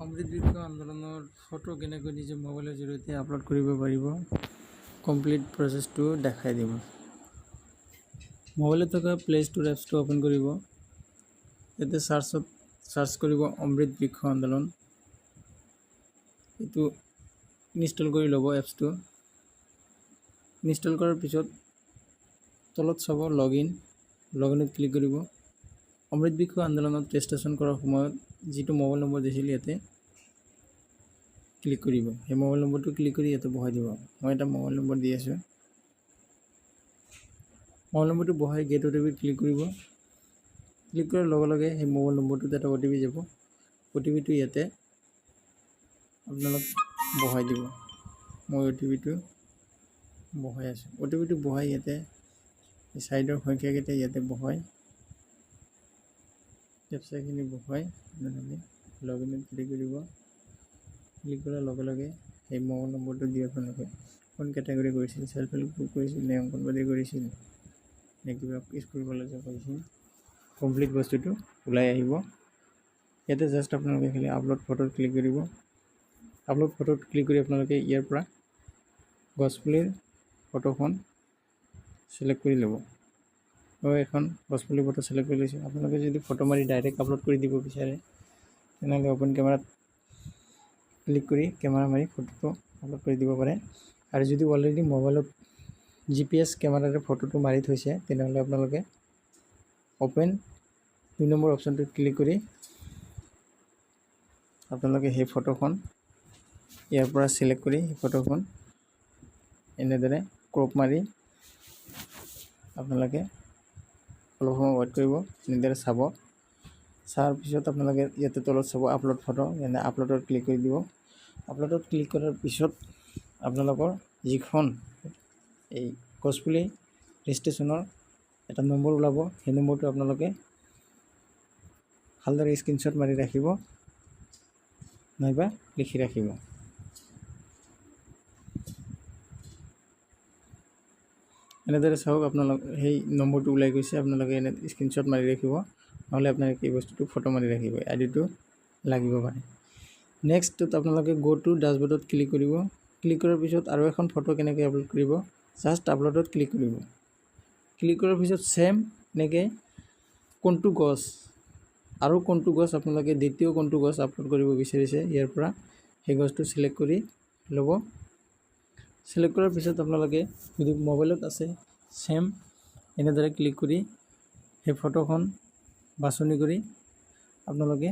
অমৃত বৃক্ষ আন্দোলনৰ ফটো কেনেকৈ নিজৰ মোবাইলৰ জৰিয়তে আপলোড কৰিব পাৰিব, কমপ্লিট প্ৰচেছটো দেখাই দিব। মোবাইলত থকা প্লে ষ্ট'ৰ এপছটো অ'পেন কৰিব। ইয়াতে চাৰ্চ কৰিব অমৃত বৃক্ষ আন্দোলন। এইটো ইনষ্টল কৰি ল'ব এপছটো। ইনষ্টল কৰাৰ পিছত তলত চাব লগইনত ক্লিক কৰিব। অমৃত বৃক্ষ আন্দোলনত ৰেজিষ্ট্ৰেশ্যন কৰাৰ সময়ত যিটো মোবাইল নম্বৰ দিছিল ইয়াতে ক্লিক কৰিব। সেই মোবাইল নম্বৰটো ক্লিক কৰি ইয়াতে বহাই দিব। মই এটা মোবাইল নম্বৰ দি আছোঁ। মোবাইল নম্বৰটো বহাই গেট OTP ক্লিক কৰিব। ক্লিক কৰাৰ লগে লগে সেই মোবাইল নম্বৰটোত এটা OTP যাব। OTPটো ইয়াতে আপোনালোক বহাই দিব। মই OTPটো বহাই আছোঁ। OTPটো বহাই ইয়াতে চাইডৰ সংখ্যাকেইটা ইয়াতে বহাই কেপচাখিনি বহাই আপোনালোকে লগইনত ক্লিক কৰিব। ক্লিক কৰাৰ লগে লগে সেই মোবাইল নম্বৰটো দি আপোনালোকে কোন কেটেগৰী কৰিছিল, চেল্ফ হেল্প গ্ৰুপ কৰিছিল নে অংগনবাড়ী কৰিছিল নে কিবা স্কুল কলেজত কৰিছিল, কমপ্লিট বস্তুটো ওলাই আহিব। ইয়াতে জাষ্ট আপোনালোকে খালি আপলোড ফটোত ক্লিক কৰিব। আপলোড ফটোত ক্লিক কৰি আপোনালোকে ইয়াৰ পৰা গছপুলিৰ ফটোখন চিলেক্ট কৰি ল'ব। মই এখন গছপুলি ফটো চিলেক্ট কৰি লৈছোঁ। আপোনালোকে যদি ফটো মাৰি ডাইৰেক্ট আপলোড কৰি দিব বিচাৰে তেনেহ'লে অ'পেন কেমেৰাত ক্লিক কৰি কেমেৰা মাৰি ফটোটো আপলোড কৰি দিব পাৰে। আৰু যদি অলৰেডি মোবাইলত GPS কেমেৰাৰে ফটোটো মাৰি থৈছে তেনেহ'লে আপোনালোকে অ'পেন 2 নম্বৰ অপশ্যনটোত ক্লিক কৰি আপোনালোকে সেই ফটোখন ইয়াৰ পৰা চিলেক্ট কৰি সেই ফটোখন এনেদৰে ক্ৰপ মাৰি আপোনালোকে অলপ সময় ৱেইট কৰিব। এনেদৰে চাব। চোৱাৰ পিছত আপোনালোকে ইয়াতে তলত চাব আপলোড ফটো, এনে আপলোডত ক্লিক কৰি দিব। আপলোডত ক্লিক কৰাৰ পিছত আপোনালোকৰ যিখন এই গছপুলি ৰেজিষ্ট্ৰেশ্যনৰ এটা নম্বৰ ওলাব। সেই নম্বৰটো আপোনালোকে ভালদৰে স্ক্ৰীনশ্বট মাৰি ৰাখিব নাইবা লিখি ৰাখিব। এনেদৰে চাওক আপোনালোক সেই নম্বৰটো ওলাই গৈছে। আপোনালোকে এনে স্ক্ৰীনশ্বট মাৰি ৰাখিব, নহ'লে আপোনালোকে এই বস্তুটো ফটো মাৰি ৰাখিব। আইডিটো লাগিব পাৰে। নেক্সটত আপোনালোকে গো টু ডাছবৰ্ডত ক্লিক কৰিব। ক্লিক কৰাৰ পিছত আৰু এখন ফটো কেনেকৈ আপলোড কৰিব, জাষ্ট আপলোডত ক্লিক কৰিব। ক্লিক কৰাৰ পিছত ছেম এনেকৈ কোনটো গছ আপোনালোকে দ্বিতীয় কোনটো গছ আপলোড কৰিব বিচাৰিছে ইয়াৰ পৰা সেই গছটো চিলেক্ট কৰি ল'ব। চিলেক্ট কৰাৰ পিছত আপোনালোকে যদি মোবাইলত আছে ছেম এনেদৰে ক্লিক কৰি সেই ফটোখন বাছনি কৰি আপোনালোকে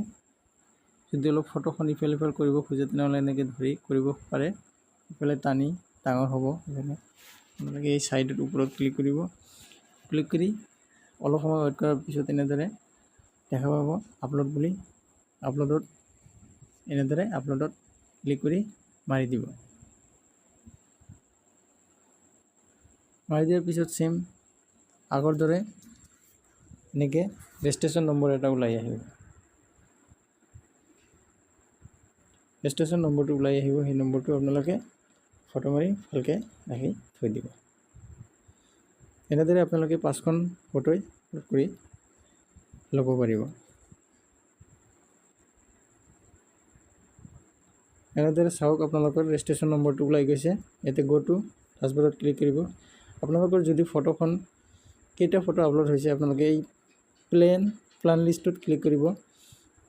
যদি অলপ ফটোখন ইফাল সিফাল কৰিব খোজে তেনেহ'লে এনেকৈ ধৰি কৰিব পাৰে। ইফালে টানি ডাঙৰ হ'ব। সেইকাৰণে আপোনালোকে এই ছাইডত ওপৰত ক্লিক কৰিব। ক্লিক কৰি অলপ সময় ৱেইট কৰাৰ পিছত এনেদৰে দেখা পাব আপলোড বুলি। এনেদৰে আপলোডত ক্লিক কৰি মাৰি দিব। মাৰি দিয়াৰ পিছত ছেম আগৰ দৰে এনেকৈ ৰেজিষ্ট্ৰেশ্যন নম্বৰ এটা ওলাই আহিব। ৰেজিষ্ট্ৰেশ্যন নম্বৰটো ওলাই আহিব। সেই নম্বৰটো আপোনালোকে ফটো মাৰি ভালকৈ ৰাখি থৈ দিব। এনেদৰে আপোনালোকে 5খন ফটোই আপলোড কৰি ল'ব পাৰিব। এনেদৰে চাওক আপোনালোকৰ ৰেজিষ্ট্ৰেশ্যন নম্বৰটো ওলাই গৈছে। ইয়াতে গো টু ডাছবৰ্ডত ক্লিক কৰিব। আপোনালোকৰ যদি ফটোখন কেইটা ফটো আপলোড হৈছে আপোনালোকে এই প্লান লিষ্টত ক্লিক কৰিব।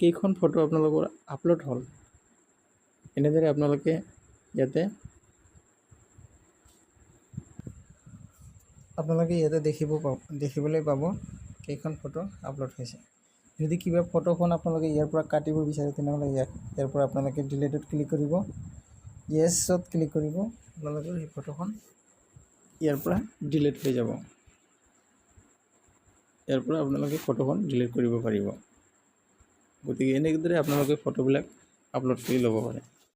কেইখন ফটো আপোনালোকৰ আপলোড হ'ল এনেদৰে আপোনালোকে ইয়াতে দেখিবলৈ পাব কেইখন ফটো আপলোড হৈছে। যদি কিবা ফটোখন আপোনালোকে ইয়াৰ পৰা কাটিব বিচাৰে তেনেহ'লে ইয়াৰ পৰা আপোনালোকে ডিলিটত ক্লিক কৰিব। য়েছত ক্লিক কৰিব। আপোনালোকৰ সেই ফটোখন ইয়াৰ পৰা ডিলিট হৈ যাব। ইয়াৰ পৰা আপোনালোকে ফটোখন ডিলিট কৰিব পাৰিব। গতিকে এনেদৰে আপোনালোকে ফটোবিলাক আপলোড কৰি ল'ব পাৰে।